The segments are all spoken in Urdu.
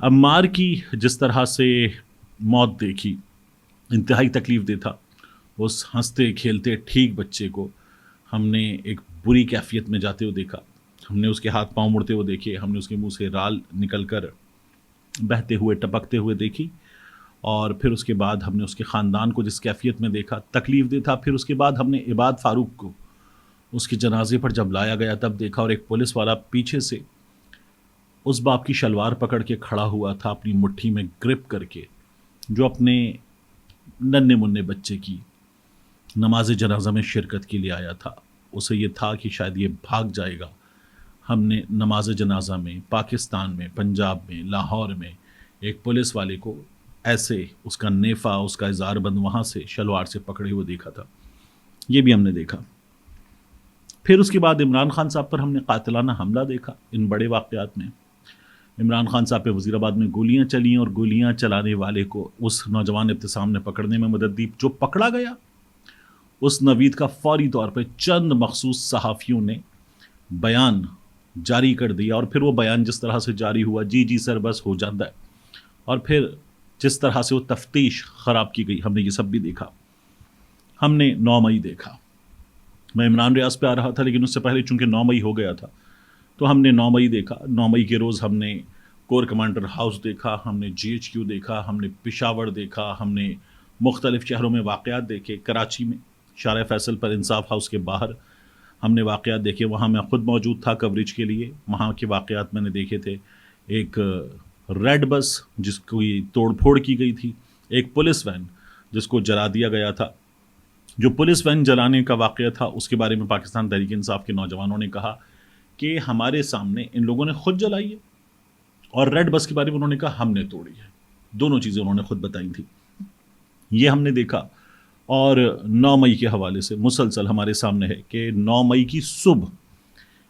عمار کی جس طرح سے موت دیکھی انتہائی تکلیف دہ تھا. اس ہنستے کھیلتے ٹھیک بچے کو ہم نے ایک بری کیفیت میں جاتے ہوئے دیکھا. ہم نے اس کے ہاتھ پاؤں مڑتے ہوئے دیکھے, ہم نے اس کے منہ سے رال نکل کر بہتے ہوئے ٹپکتے ہوئے دیکھی, اور پھر اس کے بعد ہم نے اس کے خاندان کو جس کیفیت میں دیکھا تکلیف دہ تھا. پھر اس کے بعد ہم نے عباد فاروق کو اس کے جنازے پر جب لایا گیا تب دیکھا, اور ایک پولیس والا پیچھے سے اس باپ کی شلوار پکڑ کے کھڑا ہوا تھا اپنی مٹھی میں گرپ کر کے, جو اپنے ننھے منھے بچے کی نماز جنازہ میں شرکت کے لیے آیا تھا. اسے یہ تھا کہ شاید یہ بھاگ جائے گا. ہم نے نماز جنازہ میں پاکستان میں پنجاب میں لاہور میں ایک پولیس والے کو ایسے اس کا نیفا اس کا اظہار بند وہاں سے شلوار سے پکڑے ہوئے دیکھا تھا. یہ بھی ہم نے دیکھا. پھر اس کے بعد عمران خان صاحب پر ہم نے قاتلانہ حملہ دیکھا. ان بڑے واقعات میں عمران خان صاحب پہ وزیر آباد میں گولیاں چلیں, اور گولیاں چلانے والے کو اس نوجوان ابتسام نے پکڑنے میں مدد دی. جو پکڑا گیا اس نوید کا فوری طور پہ چند مخصوص صحافیوں نے بیان جاری کر دیا, اور پھر وہ بیان جس طرح سے جاری ہوا جی سر بس ہو جاتا ہے, اور پھر جس طرح سے وہ تفتیش خراب کی گئی ہم نے یہ سب بھی دیکھا. ہم نے 9 مئی دیکھا. میں عمران ریاض پہ آ رہا تھا, لیکن اس سے پہلے چونکہ 9 مئی ہو گیا تھا تو ہم نے 9 مئی دیکھا. 9 مئی کے روز ہم نے کور کمانڈر ہاؤس دیکھا, ہم نے GHQ دیکھا, ہم نے پشاور دیکھا, ہم نے مختلف شہروں میں واقعات دیکھے. کراچی میں شارع فیصل پر انصاف ہاؤس کے باہر ہم نے واقعات دیکھے, وہاں میں خود موجود تھا کوریج کے لیے. وہاں کے واقعات میں نے دیکھے تھے. ایک ریڈ بس جس کو توڑ پھوڑ کی گئی تھی, ایک پولیس وین جس کو جلا دیا گیا تھا. جو پولیس وین جلانے کا واقعہ تھا اس کے بارے میں پاکستان تحریک انصاف کے نوجوانوں نے کہا کہ ہمارے سامنے ان لوگوں نے خود جلائی ہے, اور ریڈ بس کے بارے میں انہوں نے کہا ہم نے توڑی ہے. دونوں چیزیں انہوں نے خود بتائی تھی. یہ ہم نے دیکھا. اور 9 مئی کے حوالے سے مسلسل ہمارے سامنے ہے کہ 9 مئی کی صبح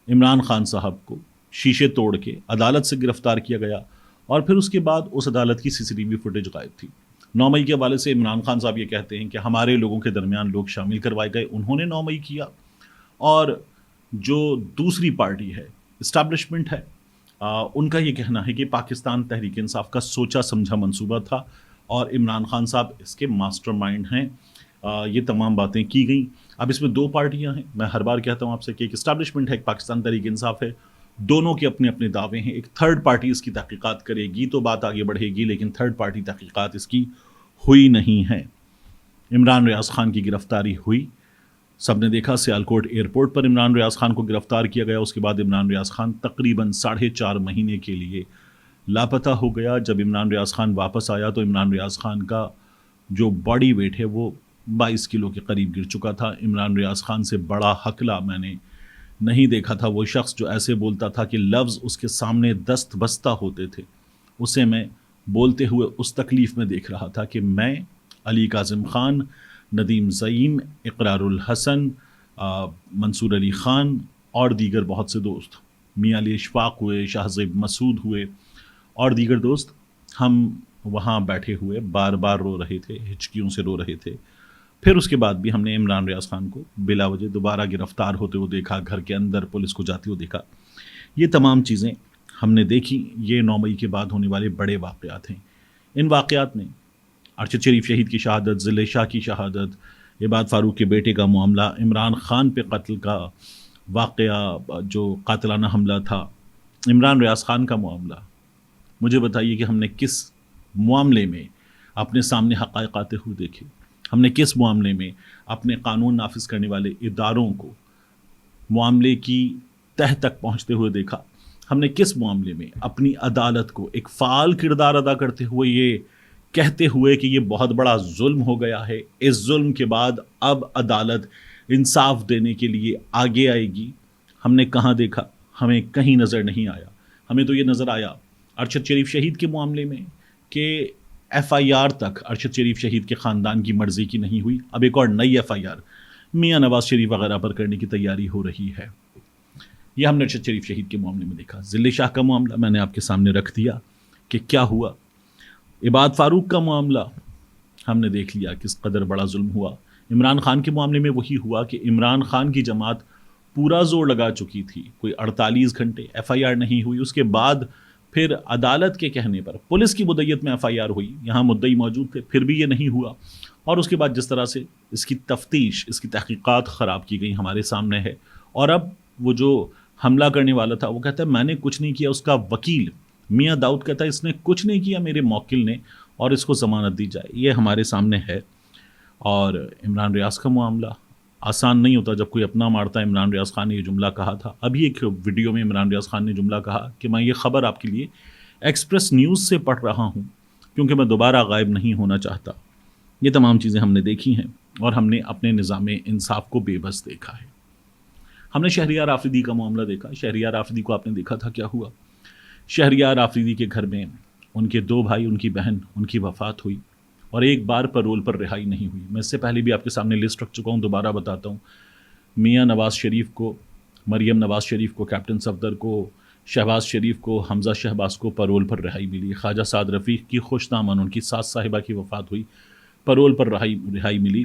عمران خان صاحب کو شیشے توڑ کے عدالت سے گرفتار کیا گیا, اور پھر اس کے بعد اس عدالت کی CCTV فوٹیج غائب تھی. 9 مئی کے حوالے سے عمران خان صاحب یہ کہتے ہیں کہ ہمارے لوگوں کے درمیان لوگ شامل کروائے گئے, انہوں نے 9 مئی کیا, اور جو دوسری پارٹی ہے اسٹیبلشمنٹ ہے ان کا یہ کہنا ہے کہ پاکستان تحریک انصاف کا سوچا سمجھا منصوبہ تھا, اور عمران خان صاحب اس کے ماسٹر مائنڈ ہیں. یہ تمام باتیں کی گئیں. اب اس میں 2 پارٹیاں ہیں. میں ہر بار کہتا ہوں آپ سے کہ ایک اسٹیبلشمنٹ ہے, ایک پاکستان تحریک انصاف ہے. دونوں کے اپنے اپنے دعوے ہیں. ایک تھرڈ پارٹی اس کی تحقیقات کرے گی تو بات آگے بڑھے گی, لیکن تھرڈ پارٹی تحقیقات اس کی ہوئی نہیں ہیں. عمران ریاض خان کی گرفتاری ہوئی, سب نے دیکھا. سیالکوٹ ایئرپورٹ پر عمران ریاض خان کو گرفتار کیا گیا. اس کے بعد عمران ریاض خان تقریباً 4.5 مہینے کے لیے لاپتہ ہو گیا. جب عمران ریاض خان واپس آیا تو عمران ریاض خان کا جو باڈی ویٹ ہے وہ 22 کلو کے قریب گر چکا تھا. عمران ریاض خان سے بڑا حقلہ میں نے نہیں دیکھا تھا. وہ شخص جو ایسے بولتا تھا کہ لفظ اس کے سامنے دست بستہ ہوتے تھے, اسے میں بولتے ہوئے اس تکلیف میں دیکھ رہا تھا کہ میں, علی کاظم خان, ندیم زعیم, اقرار الحسن, منصور علی خان اور دیگر بہت سے دوست, میاں علی اشفاق ہوئے, شاہ زیب مسعود ہوئے اور دیگر دوست, ہم وہاں بیٹھے ہوئے بار بار رو رہے تھے, ہچکیوں سے رو رہے تھے. پھر اس کے بعد بھی ہم نے عمران ریاض خان کو بلا وجہ دوبارہ گرفتار ہوتے ہوئے دیکھا, گھر کے اندر پولیس کو جاتے ہوئے دیکھا. یہ تمام چیزیں ہم نے دیکھی. یہ 9 مئی کے بعد ہونے والے بڑے واقعات ہیں. ان واقعات میں ارشد شریف شہید کی شہادت, ضلع شاہ کی شہادت, عباد فاروق کے بیٹے کا معاملہ, عمران خان پہ قتل کا واقعہ جو قاتلانہ حملہ تھا, عمران ریاض خان کا معاملہ. مجھے بتائیے کہ ہم نے کس معاملے میں اپنے سامنے حقائق آتے ہوئے دیکھے, ہم نے کس معاملے میں اپنے قانون نافذ کرنے والے اداروں کو معاملے کی تہ تک پہنچتے ہوئے دیکھا, ہم نے کس معاملے میں اپنی عدالت کو ایک فعال کردار ادا کرتے ہوئے یہ کہتے ہوئے کہ یہ بہت بڑا ظلم ہو گیا ہے, اس ظلم کے بعد اب عدالت انصاف دینے کے لیے آگے آئے گی, ہم نے کہاں دیکھا؟ ہمیں کہیں نظر نہیں آیا. ہمیں تو یہ نظر آیا ارشد شریف شہید کے معاملے میں کہ FIR تک ارشد شریف شہید کے خاندان کی مرضی کی نہیں ہوئی. اب ایک اور نئی FIR میاں نواز شریف وغیرہ پر کرنے کی تیاری ہو رہی ہے. یہ ہم نے ارشد شریف شہید کے معاملے میں دیکھا. ضلع شاہ کا معاملہ میں نے آپ کے سامنے رکھ دیا کہ کیا ہوا. عباد فاروق کا معاملہ ہم نے دیکھ لیا کس قدر بڑا ظلم ہوا. عمران خان کے معاملے میں وہی ہوا کہ عمران خان کی جماعت پورا زور لگا چکی تھی, کوئی 48 گھنٹے FIR نہیں ہوئی. اس کے بعد پھر عدالت کے کہنے پر پولیس کی مدعیت میں ایف آئی آر ہوئی، یہاں مدعی موجود تھے، پھر بھی یہ نہیں ہوا، اور اس کے بعد جس طرح سے اس کی تفتیش، اس کی تحقیقات خراب کی گئی ہمارے سامنے ہے، اور اب وہ جو حملہ کرنے والا تھا وہ کہتا ہے میں نے کچھ نہیں کیا، اس کا وکیل میاں داؤد کہتا ہے اس نے کچھ نہیں کیا میرے موکل نے، اور اس کو ضمانت دی جائے، یہ ہمارے سامنے ہے۔ اور عمران ریاض کا معاملہ آسان نہیں ہوتا جب کوئی اپنا مارتا ہے۔ عمران ریاض خان نے یہ جملہ کہا تھا، ابھی ایک ویڈیو میں عمران ریاض خان نے جملہ کہا کہ میں یہ خبر آپ کے لیے ایکسپریس نیوز سے پڑھ رہا ہوں کیونکہ میں دوبارہ غائب نہیں ہونا چاہتا۔ یہ تمام چیزیں ہم نے دیکھی ہیں اور ہم نے اپنے نظام انصاف کو بے بس دیکھا ہے۔ ہم نے شہریار آفریدی کا معاملہ دیکھا۔ شہریار آفریدی کو آپ نے دیکھا تھا کیا ہوا۔ شہریار آفریدی کے گھر میں ان کے 2 بھائی، ان کی بہن، ان کی وفات ہوئی اور ایک بار پرول پر رہائی نہیں ہوئی۔ میں اس سے پہلے بھی آپ کے سامنے لسٹ رکھ چکا ہوں، دوبارہ بتاتا ہوں۔ میاں نواز شریف کو، مریم نواز شریف کو، کیپٹن صفدر کو، شہباز شریف کو، حمزہ شہباز کو پرول پر رہائی ملی۔ خواجہ سعد رفیق کی خوش دامن ان کی ساس صاحبہ کی وفات ہوئی، پرول پر رہائی ملی۔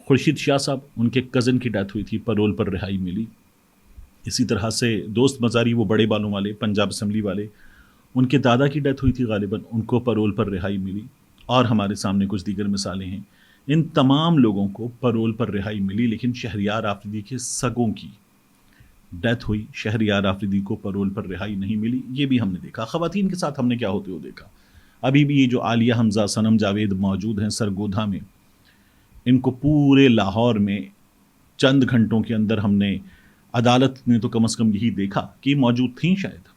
خورشید شاہ صاحب، ان کے کزن کی ڈیتھ ہوئی تھی، پرول پر رہائی ملی۔ اسی طرح سے دوست مزاری، وہ بڑے بالوں والے پنجاب اسمبلی والے، ان کے دادا کی ڈیتھ ہوئی تھی غالباً، ان کو پرول پر رہائی ملی، اور ہمارے سامنے کچھ دیگر مثالیں ہیں۔ ان تمام لوگوں کو پرول پر رہائی ملی، لیکن شہریار آفریدی کے سگوں کی ڈیتھ ہوئی، شہریار آفریدی کو پرول پر رہائی نہیں ملی۔ یہ بھی ہم نے دیکھا۔ خواتین کے ساتھ ہم نے کیا ہوتے ہوئے دیکھا۔ ابھی بھی یہ جو عالیہ حمزہ، صنم جاوید موجود ہیں سرگودھا میں، ان کو پورے لاہور میں چند گھنٹوں کے اندر ہم نے، عدالت نے تو کم از کم یہی دیکھا کہ موجود تھیں شاید،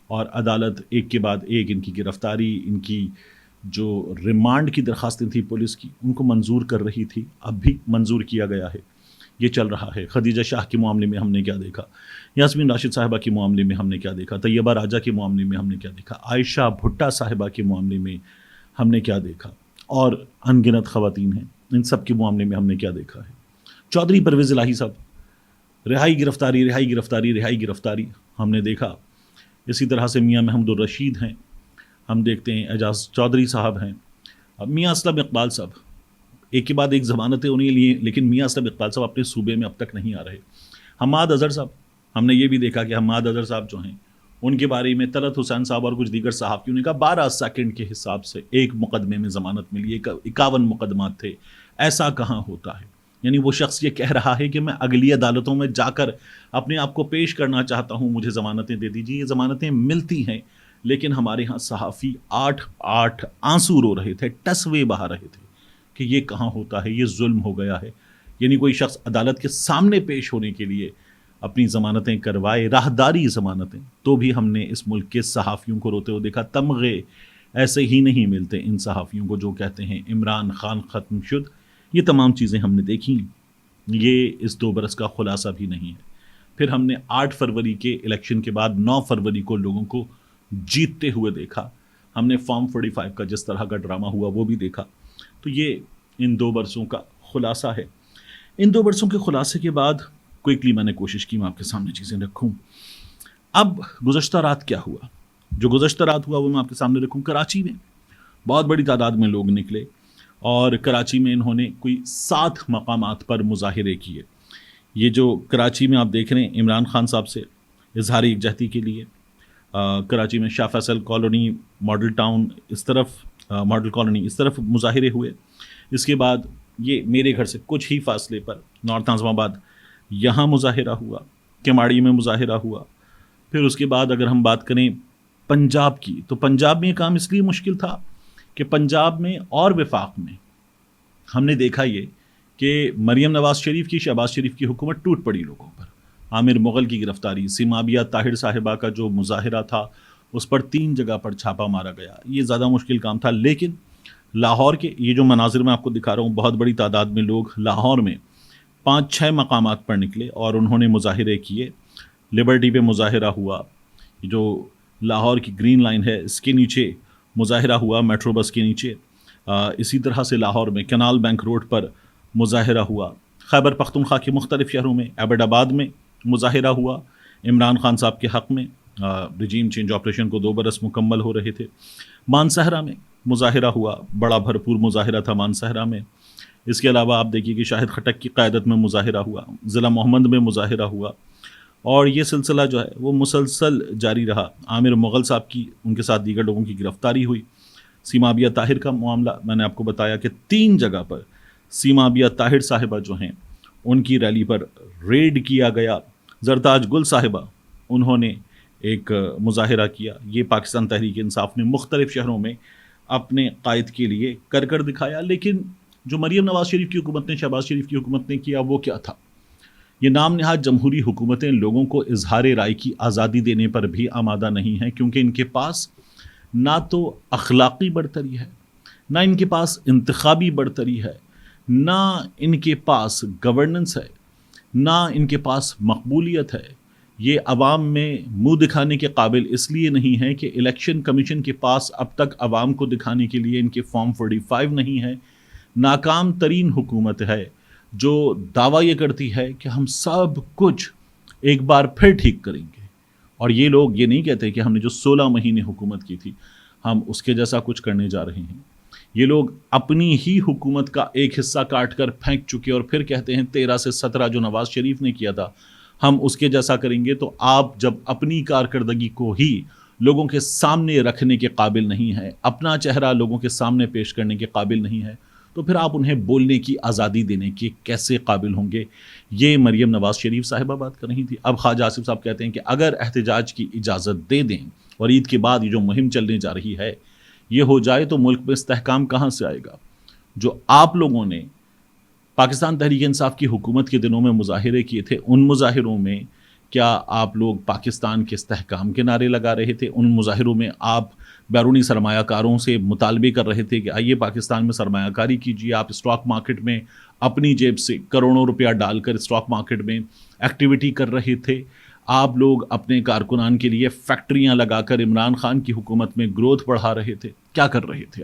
اور عدالت ایک کے بعد ایک ان کی گرفتاری، ان کی جو ریمانڈ کی درخواستیں تھیں پولیس کی، ان کو منظور کر رہی تھی۔ اب بھی منظور کیا گیا ہے، یہ چل رہا ہے۔ خدیجہ شاہ کے معاملے میں ہم نے کیا دیکھا، یاسمین راشد صاحبہ کے معاملے میں ہم نے کیا دیکھا، طیبہ راجہ کے معاملے میں ہم نے کیا دیکھا، عائشہ بھٹہ صاحبہ کے معاملے میں ہم نے کیا دیکھا، اور ان گنت خواتین ہیں، ان سب کے معاملے میں ہم نے کیا دیکھا ہے۔ چودھری پرویز الہی صاحب، رہائی گرفتاری، رہائی گرفتاری، رہائی گرفتاری ہم نے دیکھا۔ اسی طرح سے میاں محمود الرشید ہیں، ہم دیکھتے ہیں اعجاز چودھری صاحب ہیں، میاں اسلم اقبال صاحب، ایک کے بعد ایک ضمانتیں انہیں لیے، لیکن میاں اسلم اقبال صاحب اپنے صوبے میں اب تک نہیں آ رہے۔ حماد اظہر صاحب، ہم نے یہ بھی دیکھا کہ حماد اظہر صاحب جو ہیں، ان کے بارے میں طلعت حسین صاحب اور کچھ دیگر صحافیوں نے کہا 12 سیکنڈ کے حساب سے ایک مقدمے میں ضمانت ملی، 51 مقدمات تھے، ایسا کہاں ہوتا ہے؟ یعنی وہ شخص یہ کہہ رہا ہے کہ میں اگلی عدالتوں میں جا کر اپنے آپ کو پیش کرنا چاہتا ہوں، مجھے ضمانتیں دے دیجیے۔ یہ ضمانتیں ملتی ہیں، لیکن ہمارے ہاں صحافی 8 آنسو رو رہے تھے، ٹسوے بہا رہے تھے کہ یہ کہاں ہوتا ہے، یہ ظلم ہو گیا ہے۔ یعنی کوئی شخص عدالت کے سامنے پیش ہونے کے لیے اپنی ضمانتیں کروائے، راہداری ضمانتیں، تو بھی ہم نے اس ملک کے صحافیوں کو روتے ہوئے دیکھا۔ تمغے ایسے ہی نہیں ملتے ان صحافیوں کو جو کہتے ہیں عمران خان ختم شد۔ یہ تمام چیزیں ہم نے دیکھیں، یہ اس 2 برس کا خلاصہ بھی نہیں ہے۔ پھر ہم نے 8 فروری کے الیکشن کے بعد 9 فروری کو لوگوں کو جیتتے ہوئے دیکھا۔ ہم نے فارم 45 کا جس طرح کا ڈرامہ ہوا وہ بھی دیکھا۔ تو یہ ان 2 برسوں کا خلاصہ ہے۔ ان 2 برسوں کے خلاصے کے بعد کوئکلی میں نے کوشش کی میں آپ کے سامنے چیزیں رکھوں۔ اب گزشتہ رات کیا ہوا؟ جو گزشتہ رات ہوا وہ میں آپ کے سامنے رکھوں۔ کراچی میں بہت بڑی تعداد میں لوگ نکلے اور کراچی میں انہوں نے کوئی 7 مقامات پر مظاہرے کیے۔ یہ جو کراچی میں آپ دیکھ رہے ہیں عمران خان صاحب سے اظہار یکجہتی کے لیے، کراچی میں شاہ فیصل کالونی، ماڈل ٹاؤن اس طرف، ماڈل کالونی اس طرف مظاہرے ہوئے۔ اس کے بعد یہ میرے گھر سے کچھ ہی فاصلے پر نارتھ اعظم آباد، یہاں مظاہرہ ہوا، کیماڑی میں مظاہرہ ہوا۔ پھر اس کے بعد اگر ہم بات کریں پنجاب کی، تو پنجاب میں یہ کام اس لیے مشکل تھا کہ پنجاب میں اور وفاق میں ہم نے دیکھا یہ کہ مریم نواز شریف کی، شہباز شریف کی حکومت ٹوٹ پڑی لوگوں پر۔ عامر مغل کی گرفتاری، سیمابیہ طاہر صاحبہ کا جو مظاہرہ تھا اس پر 3 جگہ پر چھاپا مارا گیا۔ یہ زیادہ مشکل کام تھا، لیکن لاہور کے یہ جو مناظر میں آپ کو دکھا رہا ہوں، بہت بڑی تعداد میں لوگ لاہور میں 5-6 مقامات پر نکلے اور انہوں نے مظاہرے کیے۔ لبرٹی پہ مظاہرہ ہوا، جو لاہور کی گرین لائن ہے اس کے نیچے مظاہرہ ہوا، میٹرو بس کے نیچے۔ اسی طرح سے لاہور میں کینال بینک روڈ پر مظاہرہ ہوا۔ خیبر پختونخوا کے مختلف شہروں میں، ایبٹ آباد میں مظاہرہ ہوا عمران خان صاحب کے حق میں، رجیم چینج آپریشن کو 2 برس مکمل ہو رہے تھے۔ مانسہرہ میں مظاہرہ ہوا، بڑا بھرپور مظاہرہ تھا مانسہرہ میں۔ اس کے علاوہ آپ دیکھیے کہ شاہد خٹک کی قیادت میں مظاہرہ ہوا، ضلع محمد میں مظاہرہ ہوا، اور یہ سلسلہ جو ہے وہ مسلسل جاری رہا. عامر مغل صاحب کی ان کے ساتھ دیگر لوگوں کی گرفتاری ہوئی. سیمابیہ طاہر کا معاملہ میں نے آپ کو بتایا کہ 3 جگہ پر سیمابیہ طاہر صاحبہ جو ہیں ان کی ریلی پر ریڈ کیا گیا. زرتاج گل صاحبہ انہوں نے ایک مظاہرہ کیا. یہ پاکستان تحریک انصاف نے مختلف شہروں میں اپنے قائد کے لیے کر دکھایا. لیکن جو مریم نواز شریف کی حکومت نے، شہباز شریف کی حکومت نے کیا وہ کیا تھا؟ یہ نام نہاد جمہوری حکومتیں لوگوں کو اظہار رائے کی آزادی دینے پر بھی آمادہ نہیں ہیں، کیونکہ ان کے پاس نہ تو اخلاقی برتری ہے، نہ ان کے پاس انتخابی برتری ہے، نہ ان کے پاس گورننس ہے، نہ ان کے پاس مقبولیت ہے. یہ عوام میں منہ دکھانے کے قابل اس لیے نہیں ہے کہ الیکشن کمیشن کے پاس اب تک عوام کو دکھانے کے لیے ان کے فارم 45 نہیں ہے. ناکام ترین حکومت ہے جو دعویٰ یہ کرتی ہے کہ ہم سب کچھ ایک بار پھر ٹھیک کریں گے، اور یہ لوگ یہ نہیں کہتے کہ ہم نے جو 16 مہینے حکومت کی تھی ہم اس کے جیسا کچھ کرنے جا رہے ہیں. یہ لوگ اپنی ہی حکومت کا ایک حصہ کاٹ کر پھینک چکے اور پھر کہتے ہیں 13 سے 17 جو نواز شریف نے کیا تھا ہم اس کے جیسا کریں گے. تو آپ جب اپنی کارکردگی کو ہی لوگوں کے سامنے رکھنے کے قابل نہیں ہے، اپنا چہرہ لوگوں کے سامنے پیش کرنے کے قابل نہیں ہے، تو پھر آپ انہیں بولنے کی آزادی دینے کے کیسے قابل ہوں گے؟ یہ مریم نواز شریف صاحبہ بات کر رہی تھی. اب خواجہ آصف صاحب کہتے ہیں کہ اگر احتجاج کی اجازت دے دیں اور عید کے بعد یہ جو مہم چلنے جا رہی ہے یہ ہو جائے تو ملک میں استحکام کہاں سے آئے گا؟ جو آپ لوگوں نے پاکستان تحریک انصاف کی حکومت کے دنوں میں مظاہرے کیے تھے، ان مظاہروں میں کیا آپ لوگ پاکستان کے استحکام کے نعرے لگا رہے تھے؟ ان مظاہروں میں آپ بیرونی سرمایہ کاروں سے مطالبے کر رہے تھے کہ آئیے پاکستان میں سرمایہ کاری کیجیے، آپ اسٹاک مارکیٹ میں اپنی جیب سے کروڑوں روپیہ ڈال کر اسٹاک مارکیٹ میں ایکٹیویٹی کر رہے تھے، آپ لوگ اپنے کارکنان کے لیے فیکٹریاں لگا کر عمران خان کی حکومت میں گروتھ بڑھا رہے تھے. کیا کر رہے تھے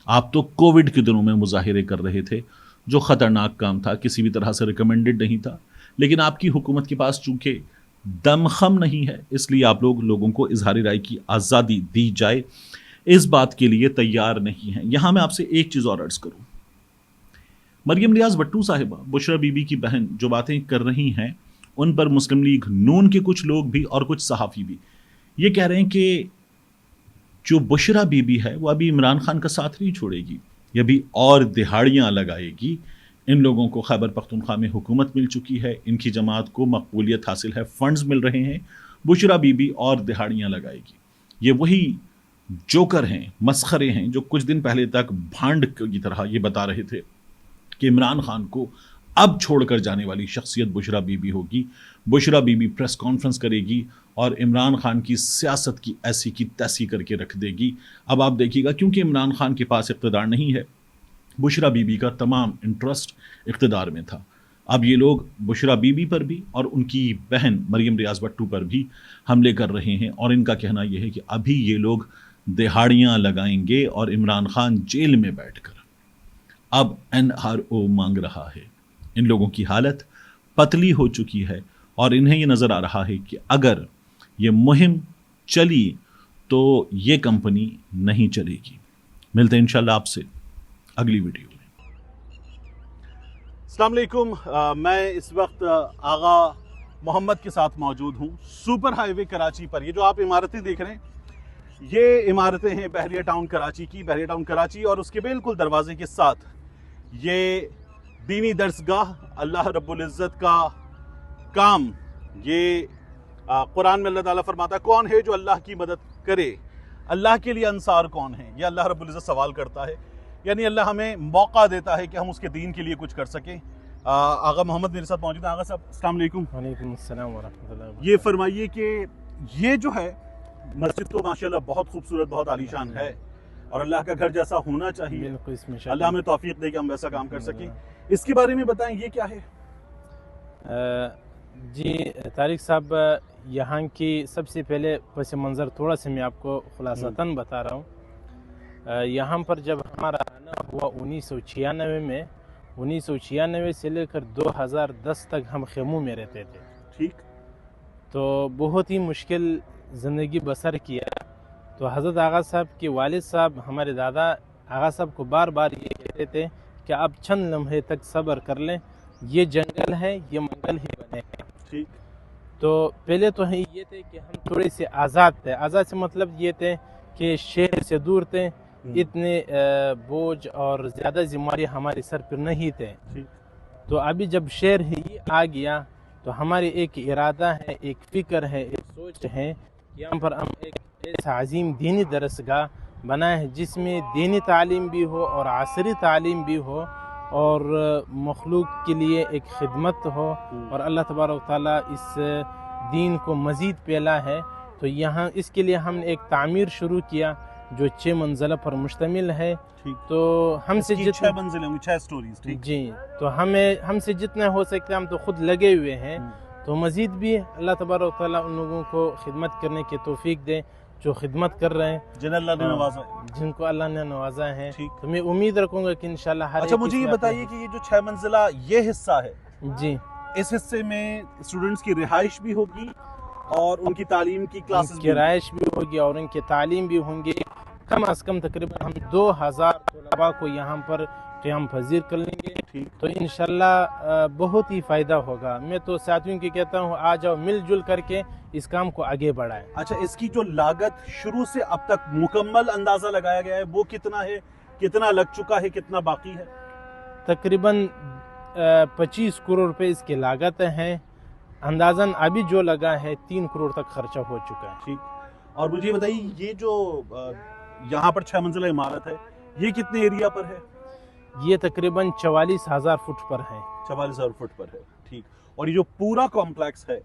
آپ تو کووڈ کے دنوں میں مظاہرے کر رہے تھے جو خطرناک کام تھا، کسی بھی طرح سے ریکمینڈڈ نہیں تھا. لیکن آپ کی حکومت کے پاس چونکہ دمخم نہیں ہے اس لیے آپ لوگوں کو اظہار رائے کی آزادی دی جائے اس بات کے لیے تیار نہیں ہیں. یہاں میں آپ سے ایک چیز اور عرض کروں. مریم ریاض بٹو صاحبہ، بشرا بی بی کی بہن، جو باتیں کر رہی ہیں ان پر مسلم لیگ نون کے کچھ لوگ بھی اور کچھ صحافی بھی یہ کہہ رہے ہیں کہ جو بشرا بی بی ہے وہ ابھی عمران خان کا ساتھ نہیں چھوڑے گی، یہ بھی اور دہاڑیاں لگائے گی. ان لوگوں کو خیبر پختونخوا میں حکومت مل چکی ہے، ان کی جماعت کو مقبولیت حاصل ہے، فنڈز مل رہے ہیں، بشرا بی بی اور دہاڑیاں لگائے گی. یہ وہی جوکر ہیں، مسخرے ہیں جو کچھ دن پہلے تک بھانڈ کی طرح یہ بتا رہے تھے کہ عمران خان کو اب چھوڑ کر جانے والی شخصیت بشرا بی بی ہوگی. بشرا بی بی پریس کانفرنس کرے گی اور عمران خان کی سیاست کی ایسی کی تیسی کر کے رکھ دے گی. اب آپ دیکھیے گا کیونکہ عمران خان کے پاس اقتدار نہیں ہے، بشرا بی بی کا تمام انٹرسٹ اقتدار میں تھا. اب یہ لوگ بشرا بی بی پر بھی اور ان کی بہن مریم ریاض بٹو پر بھی حملے کر رہے ہیں، اور ان کا کہنا یہ ہے کہ ابھی یہ لوگ دہاڑیاں لگائیں گے اور عمران خان جیل میں بیٹھ کر اب NRO مانگ رہا ہے. ان لوگوں کی حالت پتلی ہو چکی ہے اور انہیں یہ نظر آ رہا ہے کہ اگر یہ مہم چلی تو یہ کمپنی نہیں چلے گی. ملتے ہیں انشاءاللہ آپ سے اگلی ویڈیو میں. السلام علیکم. میں اس وقت آغا محمد کے ساتھ موجود ہوں سپر ہائی وے کراچی پر. یہ جو آپ عمارتیں دیکھ رہے ہیں یہ عمارتیں ہیں بحریہ ٹاؤن کراچی کی، بحریہ ٹاؤن کراچی، اور اس کے بالکل دروازے کے ساتھ یہ دینی درسگاہ، اللہ رب العزت کا کام. یہ قرآن میں اللہ تعالیٰ فرماتا ہے کون ہے جو اللہ کی مدد کرے، اللہ کے لیے انصار کون ہے، یہ اللہ رب العزت سوال کرتا ہے. یعنی اللہ ہمیں موقع دیتا ہے کہ ہم اس کے دین کے لیے کچھ کر سکیں. آغا محمد میرے ساتھ موجود ہیں. آغا صاحب السلام علیکم. وعلیکم السلام ورحمۃ اللہ وبرکاتہ. یہ فرمائیے کہ یہ جو ہے مسجد تو ماشاءاللہ بہت خوبصورت، بہت عالیشان ہے اور اللہ کا گھر جیسا ہونا چاہیے. بالکل، اس میں اللہ ہمیں توفیق دے کہ ہم ویسا کام کر سکیں. اس کے بارے میں بتائیں یہ کیا ہے؟ جی طارق صاحب، یہاں کی سب سے پہلے پس منظر تھوڑا سا میں آپ کو خلاصتاً بتا رہا ہوں. یہاں پر جب ہمارا آنا ہوا 1996 میں، 1996 سے لے کر 2010 تک ہم خیموں میں رہتے تھے. ٹھیک. تو بہت ہی مشکل زندگی بسر کیا. تو حضرت آغا صاحب کے والد صاحب ہمارے دادا آغا صاحب کو بار بار یہ کہتے تھے کہ آپ چند لمحے تک صبر کر لیں، یہ جنگل ہے، یہ منگل ہی بنے ہیں. ٹھیک. تو پہلے تو یہ تھے کہ ہم تھوڑے سے آزاد تھے. آزاد سے مطلب یہ تھے کہ شہر سے دور تھے, اتنے بوجھ اور زیادہ ذمہ داری ہمارے سر پر نہیں تھے. تو ابھی جب شہر ہی آ گیا تو ہمارے ایک ارادہ ہے, ایک فکر ہے, ایک سوچ ہے کہ یہاں پر ہم ایک ایسا عظیم دینی درسگاہ بنائے ہیں جس میں دینی تعلیم بھی ہو اور عصری تعلیم بھی ہو اور مخلوق کے لیے ایک خدمت ہو, اور اللہ تبارک و تعالیٰ اس دین کو مزید پھیلا ہے. تو یہاں اس کے لیے ہم نے ایک تعمیر شروع کیا جو 6 منزلہ پر مشتمل ہے. تو ہم سے 6 منزلیں ہوں گی, 6 سٹوریز. جی, تو ہم سے جتنا ہو سکتا ہے ہم تو خود لگے ہوئے ہیں. تو مزید بھی اللہ تبارک و تعالیٰ ان لوگوں کو خدمت کرنے کی توفیق دے جو خدمت کر رہے ہیں, جن اللہ نے نوازا, جن کو اللہ نے نوازا ہے. تو میں امید رکھوں گا کہ انشاءاللہ ہر اچھا مجھے یہ بتائیے کہ یہ جو 6 منزلہ یہ حصہ ہے, جی, اس حصے میں اسٹوڈنٹس کی رہائش بھی ہوگی اور ان کی تعلیم کی کلاسز کی رہائش بھی ہوگی اور ان کی تعلیم بھی ہوں گی. کم از کم تقریباً ہم 2000 طلباء کو یہاں پر قیام پذیر کر لیں گے. تو انشاءاللہ بہت ہی فائدہ ہوگا. میں تو ساتھیوں کی کہتا ہوں آ جاؤ, مل جل کر کے اس کام کو آگے بڑھائیں. اچھا, اس کی جو لاگت شروع سے اب تک مکمل اندازہ لگایا گیا ہے وہ کتنا ہے, کتنا لگ چکا ہے, کتنا باقی ہے؟ تقریباً 25 کروڑ روپے اس کی لاگت ہے. اندازاً ابھی جو لگا ہے 3 کروڑ تک خرچہ ہو چکا ہے. ٹھیک. اور مجھے بتائیے یہ جو یہاں پر 6 منزلہ عمارت ہے یہ کتنے ایریا پر ہے؟ یہ تقریباً 44,000 فٹ پر ہے. 44,000 فٹ پر ہے. ٹھیک. اور یہ جو پورا کمپلیکس ہے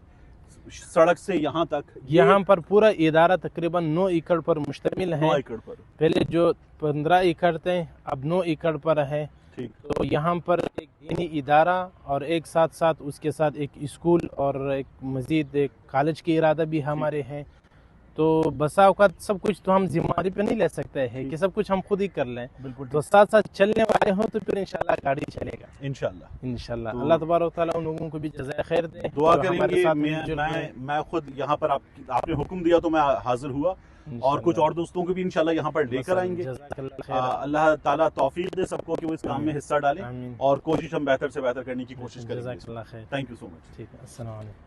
سڑک سے یہاں تک, یہاں پر پورا ادارہ تقریباً 9 ایکڑ پر مشتمل ہے. 9 ایکڑ پر. پہلے جو 15 ایکڑ تھے اب 9 ایکڑ پر ہے. ٹھیک. تو یہاں پر ایک دینی ادارہ اور ایک ساتھ ساتھ اس کے ساتھ ایک اسکول اور ایک مزید ایک کالج کی ارادہ بھی ہمارے ہیں. تو بسا اوقات سب کچھ تو ہم ذمہ داری پہ نہیں لے سکتے ہیں کہ سب کچھ ہم خود ہی کر لیں. بالکل. تو ساتھ ساتھ چلنے والے ہوں تو پھر انشاءاللہ گاڑی چلے گا انشاءاللہ. اللہ تبارک و تعالیٰ ان لوگوں کو بھی جزائے خیر دے. دعا کریں گے. میں خود یہاں پر آپ نے حکم دیا تو میں حاضر ہوا, اور کچھ اور دوستوں کو بھی انشاءاللہ یہاں پر لے کر آئیں گے. اللہ تعالیٰ توفیق دے سب کو کہ وہ اس کام میں حصہ ڈالیں, اور کوشش ہم بہتر سے بہتر کرنے کی کوشش کریں گے. جزاک اللہ خیر. تھینک یو سو مچ. ٹھیک ہے, السلام علیکم.